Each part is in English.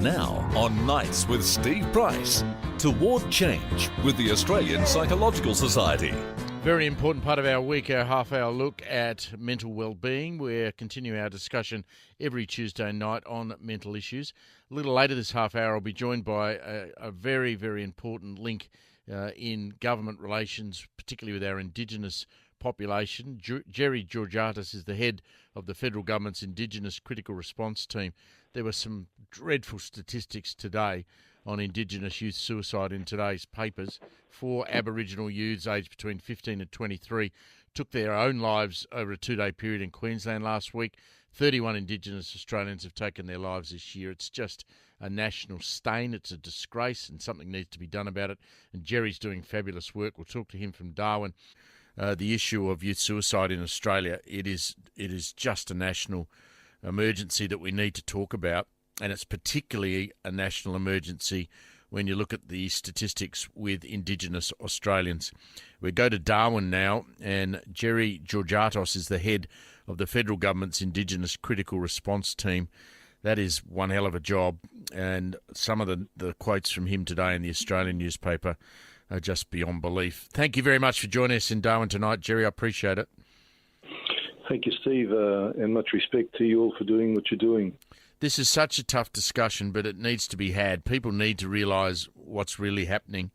Now on Nights with Steve Price. Toward change with the Australian Psychological Society. Very important part of our week, our half-hour look at mental well-being. We're continuing our discussion every Tuesday night on mental issues. A little later this half-hour, I'll be joined by a very, very important link in government relations, particularly with our Indigenous population. Gerry Georgatos is the head of the federal government's Indigenous Critical Response Team. There were some dreadful statistics today on Indigenous youth suicide in today's papers. 4 Aboriginal youths aged between 15 and 23 took their own lives over a 2-day period in Queensland last week. 31 Indigenous Australians have taken their lives this year. It's just a national stain. It's a disgrace, and something needs to be done about it. And Gerry's doing fabulous work. We'll talk to him from Darwin. The issue of youth suicide in Australia, it is just a national emergency that we need to talk about. And it's particularly a national emergency when you look at the statistics with Indigenous Australians. We go to Darwin now, and Gerry Georgatos is the head of the federal government's Indigenous Critical Response Team. That is one hell of a job, and some of the quotes from him today in the Australian newspaper are just beyond belief. Thank you very much for joining us in Darwin tonight, Gerry. I appreciate it. Thank you, Steve, and much respect to you all for doing what you're doing. This is such a tough discussion, but it needs to be had. People need to realise what's really happening.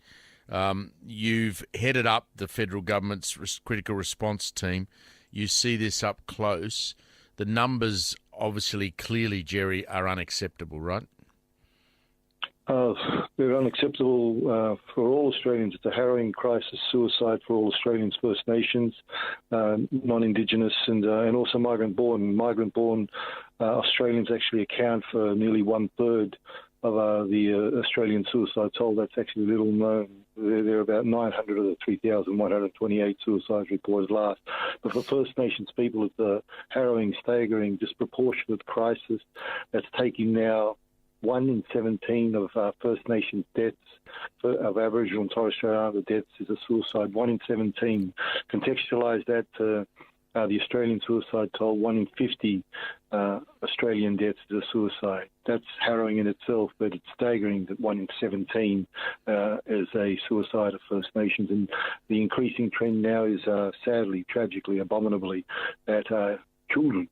You've headed up the federal government's critical response team. You see this up close. The numbers, obviously, clearly, Gerry, are unacceptable, right? They're unacceptable for all Australians. It's a harrowing crisis, suicide for all Australians, First Nations, non-Indigenous, and also migrant-born. Migrant-born Australians actually account for nearly 1/3 of the Australian suicide toll. That's actually little known. There are about 900 of the 3,128 suicides reported last. But for First Nations people, it's a harrowing, staggering, disproportionate crisis that's taking now 1 in 17 of First Nations deaths, of Aboriginal and Torres Strait Islander deaths, is a suicide. 1 in 17. Contextualise that to the Australian suicide toll, 1 in 50 Australian deaths is a suicide. That's harrowing in itself, but it's staggering that 1 in 17 is a suicide of First Nations. And the increasing trend now is sadly, tragically, abominably, that children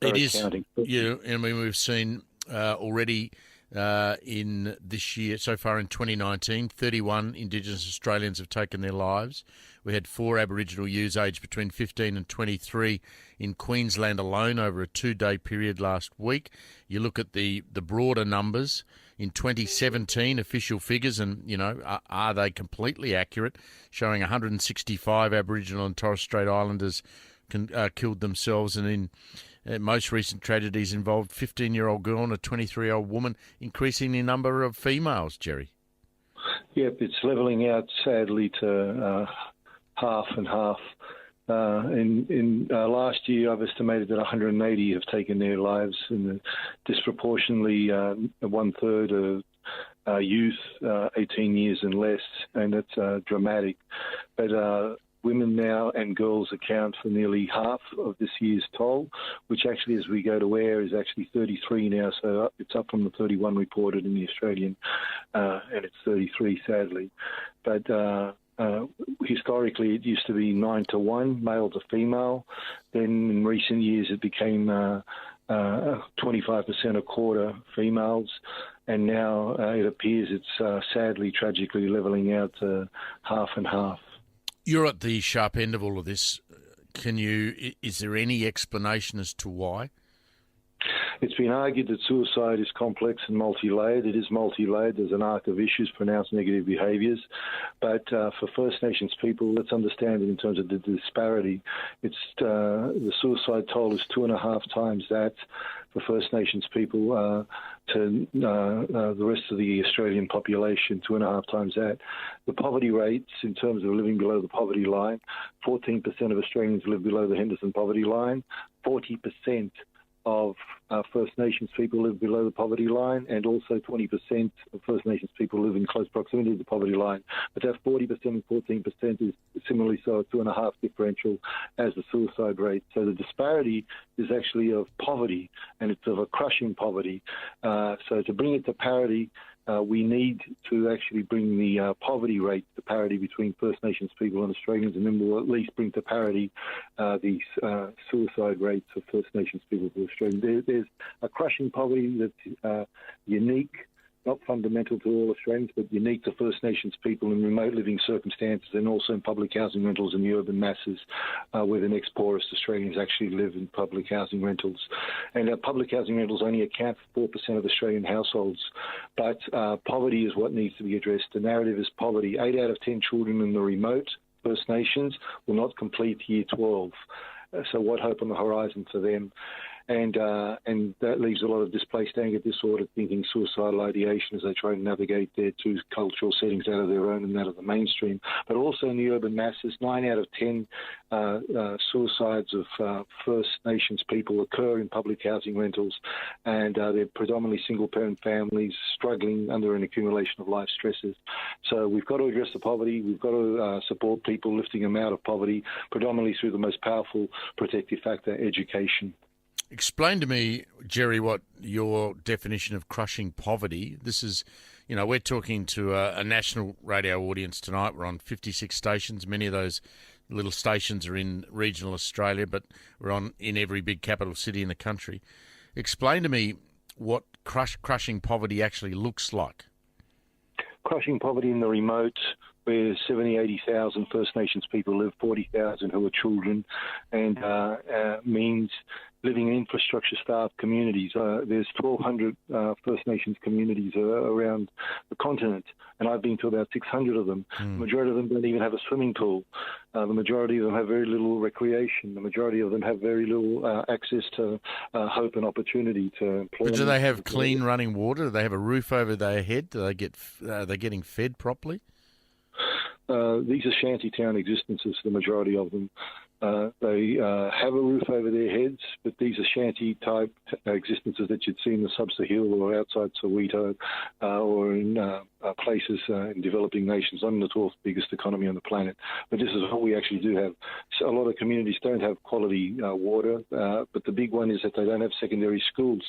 are accounting. Yeah, I mean, we've seen already in this year, so far in 2019, 31 Indigenous Australians have taken their lives. We had 4 Aboriginal youths aged between 15 and 23 in Queensland alone over a 2-day period last week. You look at the broader numbers. In 2017, official figures, and, you know, are they completely accurate, showing 165 Aboriginal and Torres Strait Islanders killed themselves, and in most recent tragedies involved 15-year-old girl and a 23-year-old woman, increasing the number of females, Gerry. Yep, it's levelling out, sadly, to half and half. In last year, I've estimated that 180 have taken their lives, and disproportionately 1/3 of youth, 18 years and less, and it's dramatic. But women now and girls account for nearly half of this year's toll, which actually, as we go to air, is actually 33 now. So it's up from the 31 reported in the Australian, and it's 33, sadly. But historically, it used to be 9-1, male to female. Then in recent years, it became 25%, a quarter females. And now it appears it's sadly, tragically levelling out to half and half. You're at the sharp end of all of this. Is there any explanation as to why? It's been argued that suicide is complex and multi-layered. It is multi-layered. There's an arc of issues, pronounced negative behaviours. But for First Nations people, let's understand it in terms of the disparity. It's the suicide toll is 2.5 times that for First Nations people to the rest of the Australian population, 2.5 times that. The poverty rates in terms of living below the poverty line, 14% of Australians live below the Henderson poverty line, 40% of First Nations people live below the poverty line, and also 20% of First Nations people live in close proximity to the poverty line. But that 40% and 14% is similarly so a 2.5 differential as the suicide rate. So the disparity is actually of poverty, and it's of a crushing poverty. So to bring it to parity, we need to actually bring the poverty rate to parity between First Nations people and Australians, and then we'll at least bring to parity the suicide rates of First Nations people to Australians. There's a crushing poverty that's unique, not fundamental to all Australians, but unique to First Nations people in remote living circumstances, and also in public housing rentals in the urban masses, where the next poorest Australians actually live in public housing rentals. And public housing rentals only account for 4% of Australian households, but poverty is what needs to be addressed. The narrative is poverty. 8 out of 10 children in the remote First Nations will not complete year 12. So what hope on the horizon for them? And that leaves a lot of displaced anger, disorder, thinking, suicidal ideation as they try to navigate their two cultural settings out of their own and that of the mainstream. But also in the urban masses, 9 out of 10 suicides of First Nations people occur in public housing rentals, and they're predominantly single-parent families struggling under an accumulation of life stresses. So we've got to address the poverty. We've got to support people, lifting them out of poverty, predominantly through the most powerful protective factor, education. Explain to me, Gerry, what your definition of crushing poverty. This is, we're talking to a national radio audience tonight. We're on 56 stations. Many of those little stations are in regional Australia, but we're on in every big capital city in the country. Explain to me what crushing poverty actually looks like. Crushing poverty in the remote, where 70,000, 80,000 First Nations people live, 40,000 who are children, and means living in infrastructure-starved communities. There's 1,200 First Nations communities around the continent, and I've been to about 600 of them. The majority of them don't even have a swimming pool. The majority of them have very little recreation. The majority of them have very little access to hope and opportunity to employment. But do they have clean running water? Do they have a roof over their head? Are they getting fed properly? These are shantytown existences, the majority of them. They have a roof over their heads, but these are shanty-type existences that you'd see in the Sub-Sahel or outside Soweto or in places in developing nations. I'm the 12th biggest economy on the planet, but this is what we actually do have. So a lot of communities don't have quality water, but the big one is that they don't have secondary schools.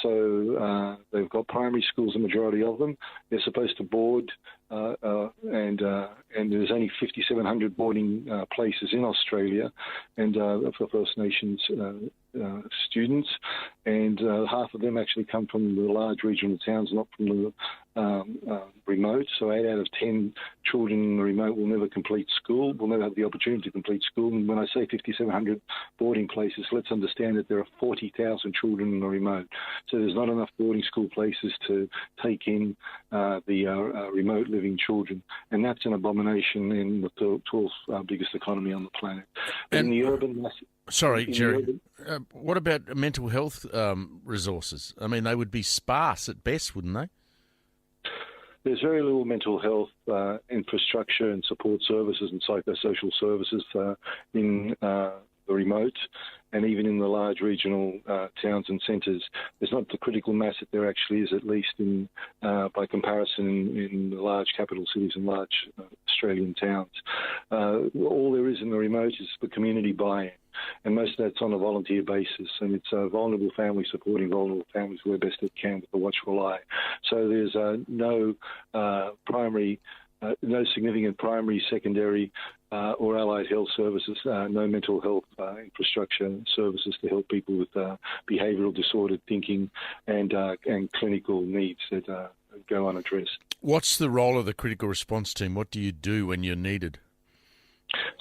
So they've got primary schools, the majority of them. They're supposed to board, and there's only 5,700 boarding places in Australia, and for First Nations students, and half of them actually come from the large regional towns, not from the remote. So 8 out of 10 children in the remote will never complete school, will never have the opportunity to complete school. And when I say 5,700 boarding places, let's understand that there are 40,000 children in the remote. So there's not enough boarding school places to take in the remote living children. And that's an abomination in the 12th biggest economy on the planet. In the urban... Sorry, Gerry. What about mental health resources? I mean, they would be sparse at best, wouldn't they? There's very little mental health infrastructure and support services and psychosocial services in the remote, and even in the large regional towns and centres. There's not the critical mass that there actually is, at least in by comparison in the large capital cities and large Australian towns. All there is in the remote is the community buy-in. And most of that's on a volunteer basis, and it's vulnerable families supporting vulnerable families where best it can with a watchful eye. So there's no significant primary, secondary, or allied health services, no mental health infrastructure services to help people with behavioural disordered thinking and clinical needs that go unaddressed. What's the role of the critical response team? What do you do when you're needed?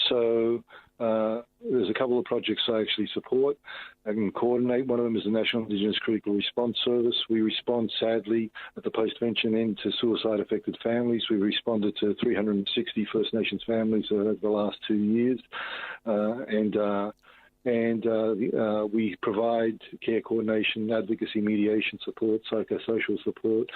So there's a couple of projects I actually support and coordinate. One of them is the National Indigenous Critical Response Service. We respond, sadly, at the post-vention end to suicide-affected families. We responded to 360 First Nations families over the last 2 years. We provide care coordination, advocacy, mediation support, psychosocial support,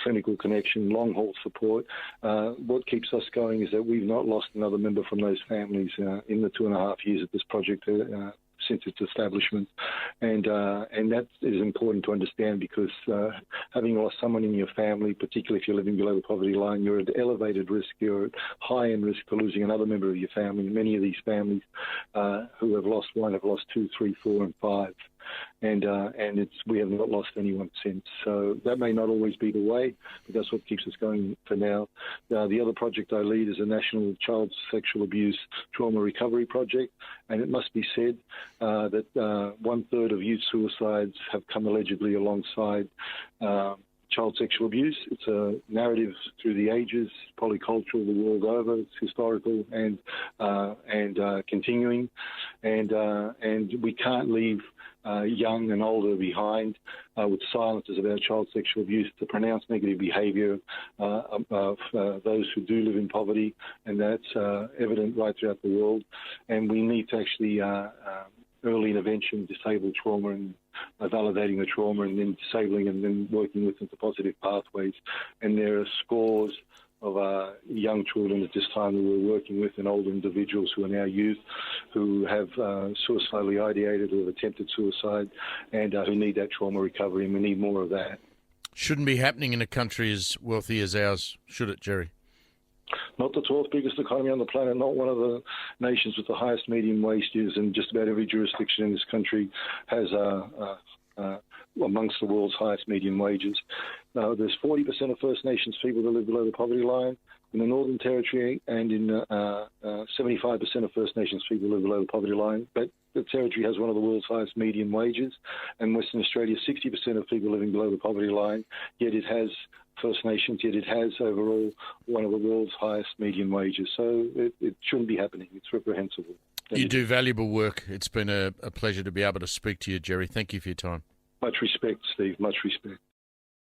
clinical connection, long-haul support. What keeps us going is that we've not lost another member from those families in the 2.5 years that this project since its establishment, and that is important to understand because having lost someone in your family, particularly if you're living below the poverty line, you're at elevated risk. You're at high in risk for losing another member of your family. Many of these families who have lost one have lost 2, 3, 4, and 5. And we have not lost anyone since. So that may not always be the way, but that's what keeps us going for now. The other project I lead is a national child sexual abuse trauma recovery project, and it must be said that 1/3 of youth suicides have come allegedly alongside child sexual abuse. It's a narrative through the ages, polycultural the world over. It's historical and continuing, and we can't leave young and older behind with silences about child sexual abuse to pronounce negative behaviour of those who do live in poverty, and that's evident right throughout the world. And we need to actually early intervention, disable trauma and validating the trauma and then disabling and then working with into positive pathways. And there are scores of young children at this time that we're working with and older individuals who are now youth who have suicidally ideated or have attempted suicide and who need that trauma recovery, and we need more of that. Shouldn't be happening in a country as wealthy as ours, should it, Gerry? Not the 12th biggest economy on the planet, not one of the nations with the highest median wages, and just about every jurisdiction in this country has amongst the world's highest median wages. There's 40% of First Nations people that live below the poverty line in the Northern Territory, and in 75% of First Nations people live below the poverty line. But the Territory has one of the world's highest median wages, and Western Australia, 60% of people living below the poverty line, yet it has First Nations, yet it has overall one of the world's highest median wages. So it shouldn't be happening. It's reprehensible. You do valuable work. It's been a pleasure to be able to speak to you, Gerry. Thank you for your time. Much respect, Steve. Much respect.